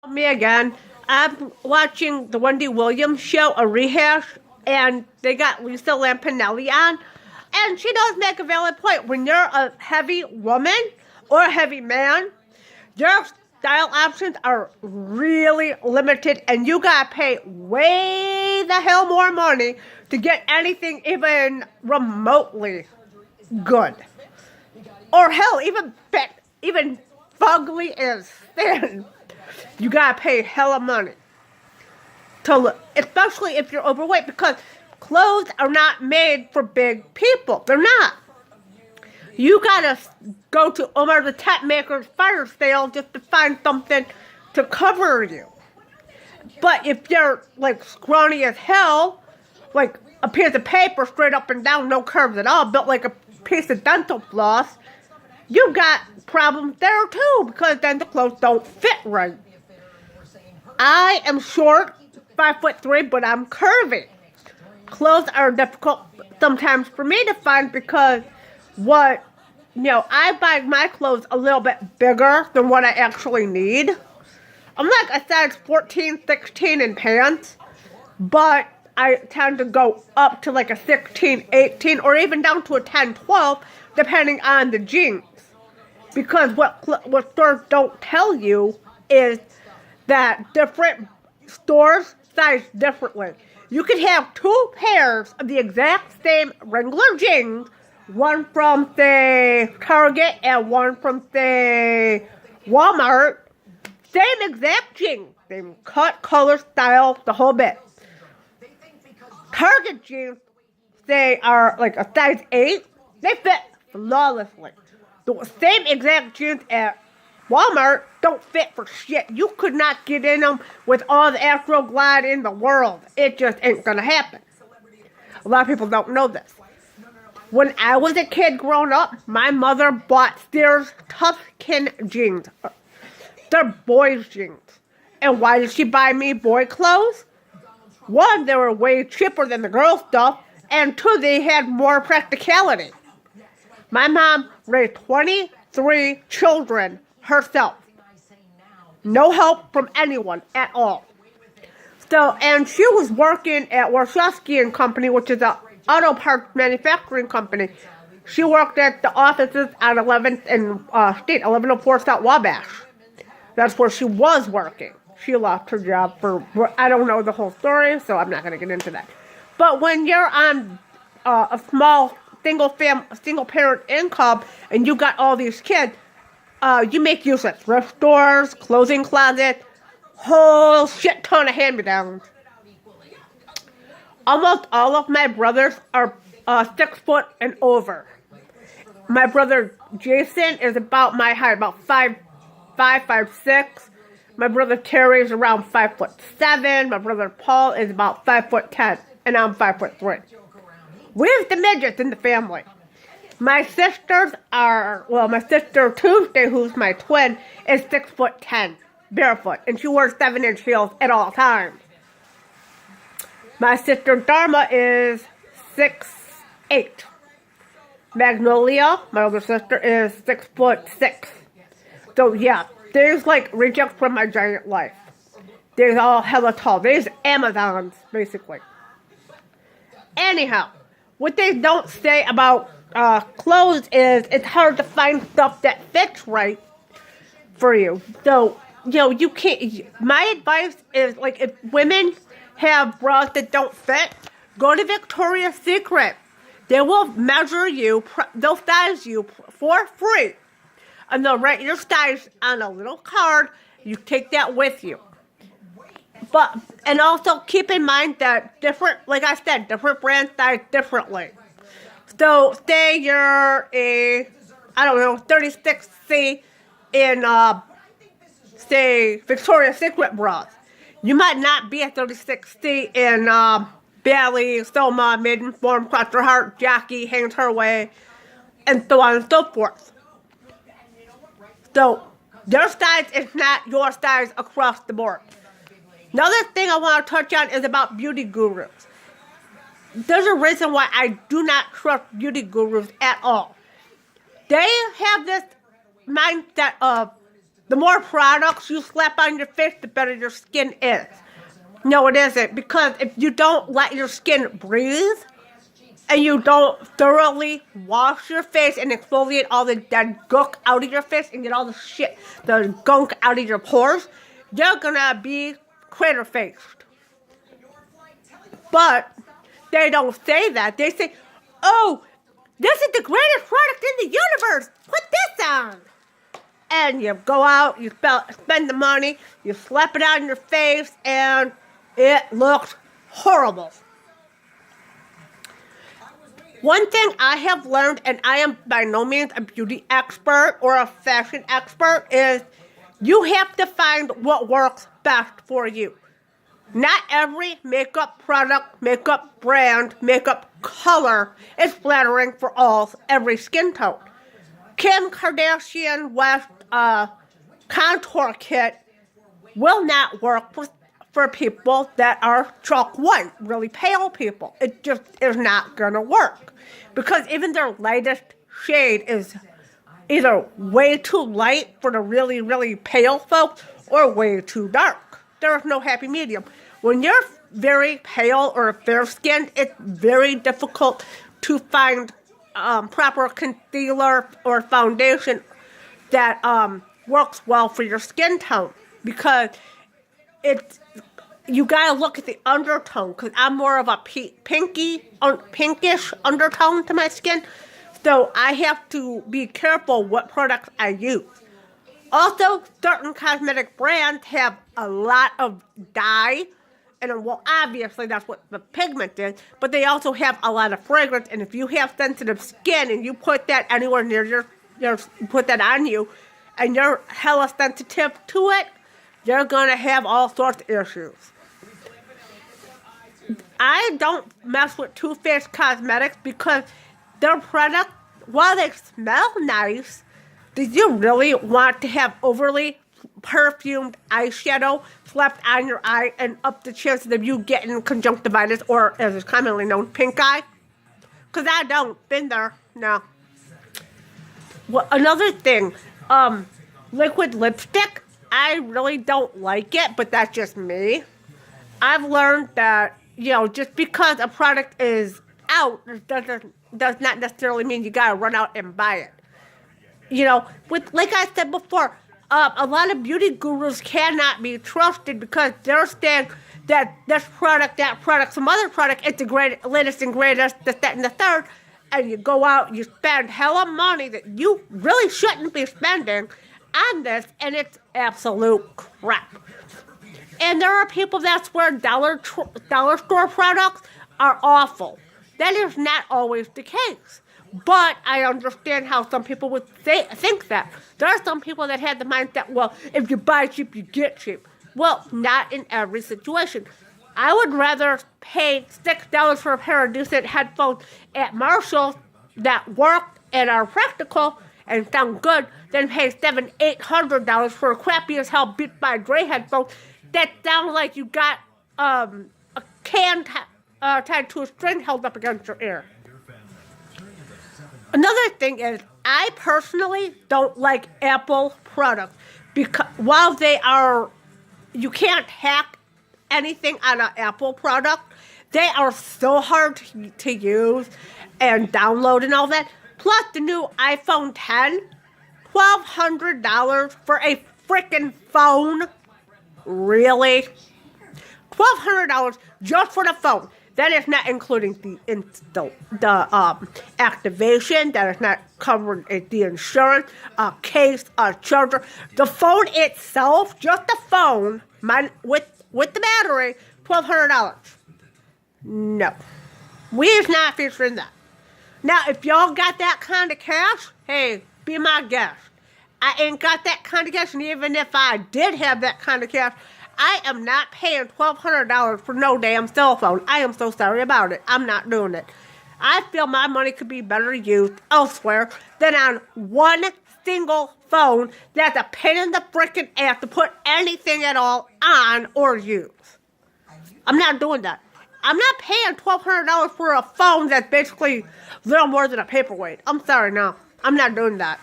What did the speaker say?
Me again. I'm watching the Wendy Williams show, a rehash, and they got Lisa Lampanelli on, and she does make a valid point. When you're a heavy woman or a heavy man, your style options are really limited, and you gotta pay way the hell more money to get anything even remotely good. Or hell, even fugly as thin. You gotta pay hella money to look, especially if you're overweight, because clothes are not made for big people. They're not. You gotta go to Omar the Tent Maker's fire sale just to find something to cover you. But if you're like scrawny as hell, like a piece of paper straight up and down, no curves at all, built like a piece of dental floss, you got problems there too, because then the clothes don't fit right. I am short, 5'3", but I'm curvy. Clothes are difficult sometimes for me to find because I buy my clothes a little bit bigger than what I actually need. I'm like a size 14, 16 in pants, but I tend to go up to like a 16, 18, or even down to a 10, 12, depending on the jeans. Because what stores don't tell you is that different stores size differently. You could have two pairs of the exact same Wrangler jeans, one from, say, Target and one from, say, Walmart. Same exact jeans, same cut, color, style, the whole bit. Target jeans, they are like a size 8. They fit flawlessly. The same exact jeans at Walmart don't fit for shit. You could not get in them with all the Astroglide in the world. It just ain't gonna happen. A lot of people don't know this. When I was a kid growing up, my mother bought Sears Tuffkin jeans. They're boys' jeans. And why did she buy me boy clothes? One, they were way cheaper than the girl stuff. And two, they had more practicality. My mom raised 23 children herself. No help from anyone at all. And she was working at Warshawski and Company, which is an auto parts manufacturing company. She worked at the offices on 11th and State, 1104 South Wabash. That's where she was working. She lost her job I don't know the whole story, so I'm not going to get into that. But when you're on a small single parent income and you got all these kids, you make use of thrift stores, clothing closets, whole shit ton of hand-me-downs. Almost all of my brothers are 6 foot and over. My brother Jason is about my height, about 5'5", 5'6". My brother Terry is around 5'7". My brother Paul is about 5'10", and I'm 5'3". We're the midgets in the family. My sisters my sister Tuesday, who's my twin, is 6'10", barefoot, and she wears 7-inch heels at all times. My sister Dharma is 6'8". Magnolia, my older sister, is 6'6". So yeah, there's like rejects from my giant life. There's all hella tall. There's Amazons, basically. Anyhow, what they don't say about clothes is it's hard to find stuff that fits right for you. So, you can't. My advice is, like, if women have bras that don't fit, go to Victoria's Secret. They will measure you, they'll size you for free. And they'll write your size on a little card. You take that with you. And also keep in mind that different brands size differently. So say you're a, 36C in, say, Victoria's Secret bras. You might not be a 36C in Bailey, Soma, Maidenform, Quattro Heart, Jackie, Hangs Her Way, and so on and so forth. So, your size is not your size across the board. Another thing I want to touch on is about beauty gurus. There's a reason why I do not trust beauty gurus at all. They have this mindset of the more products you slap on your face, the better your skin is. No, it isn't. Because if you don't let your skin breathe, and you don't thoroughly wash your face and exfoliate all the dead gunk out of your face and get all the shit, the gunk out of your pores, you're gonna be crater-faced. But they don't say that. They say, oh, this is the greatest product in the universe. Put this on. And you go out, you spend the money, you slap it on your face, and it looks horrible. One thing I have learned, and I am by no means a beauty expert or a fashion expert, is you have to find what works best for you. Not every makeup product, makeup brand, makeup color is flattering for every skin tone. Kim Kardashian West contour kit will not work for people that are chalk white, really pale people. It just is not going to work. Because even their lightest shade is either way too light for the really, really pale folks or way too dark. There is no happy medium. When you're very pale or fair-skinned, it's very difficult to find proper concealer or foundation that works well for your skin tone. Because you gotta look at the undertone, because I'm more of a pinkish undertone to my skin, so I have to be careful what products I use. Also, certain cosmetic brands have a lot of dye, and well, obviously that's what the pigment is, but they also have a lot of fragrance, and if you have sensitive skin and you put that anywhere near you put that on you, and you're hella sensitive to it, you're gonna have all sorts of issues. I don't mess with Too Faced Cosmetics because their product, while they smell nice, do you really want to have overly perfumed eyeshadow slapped on your eye and up the chances of you getting conjunctivitis, or as it's commonly known, pink eye? Because I don't. Been there. No. Well, another thing, liquid lipstick, I really don't like it, but that's just me. I've learned that, just because a product is out does not necessarily mean you gotta run out and buy it. Like I said before, a lot of beauty gurus cannot be trusted because they're saying that this product, that product, some other product, it's the latest and greatest, this, that, and the third, and you go out and you spend hella money that you really shouldn't be spending on this, and it's absolute crap. And there are people that swear dollar store products are awful. That is not always the case. But I understand how some people would think that. There are some people that have the mindset, well, if you buy cheap, you get cheap. Well, not in every situation. I would rather pay $6 for a pair of decent headphones at Marshall that work and are practical and sound good than pay $700-800 for a crappy as hell Beats by Dre headphones that sound like you got a can tied to a string held up against your ear. Another thing is, I personally don't like Apple products because while you can't hack anything on an Apple product, they are so hard to use and download and all that. Plus the new iPhone 10, $1,200 for a freaking phone. Really? $1,200 just for the phone. That is not including the activation. That is not covering the insurance, a case, a charger. The phone itself, just the phone, with the battery, $1,200. No. We is not featuring that. Now, if y'all got that kind of cash, hey, be my guest. I ain't got that kind of cash, and even if I did have that kind of cash, I am not paying $1,200 for no damn cell phone. I am so sorry about it. I'm not doing it. I feel my money could be better used elsewhere than on one single phone that's a pain in the freaking ass to put anything at all on or use. I'm not doing that. I'm not paying $1,200 for a phone that's basically little more than a paperweight. I'm sorry, no. I'm not doing that.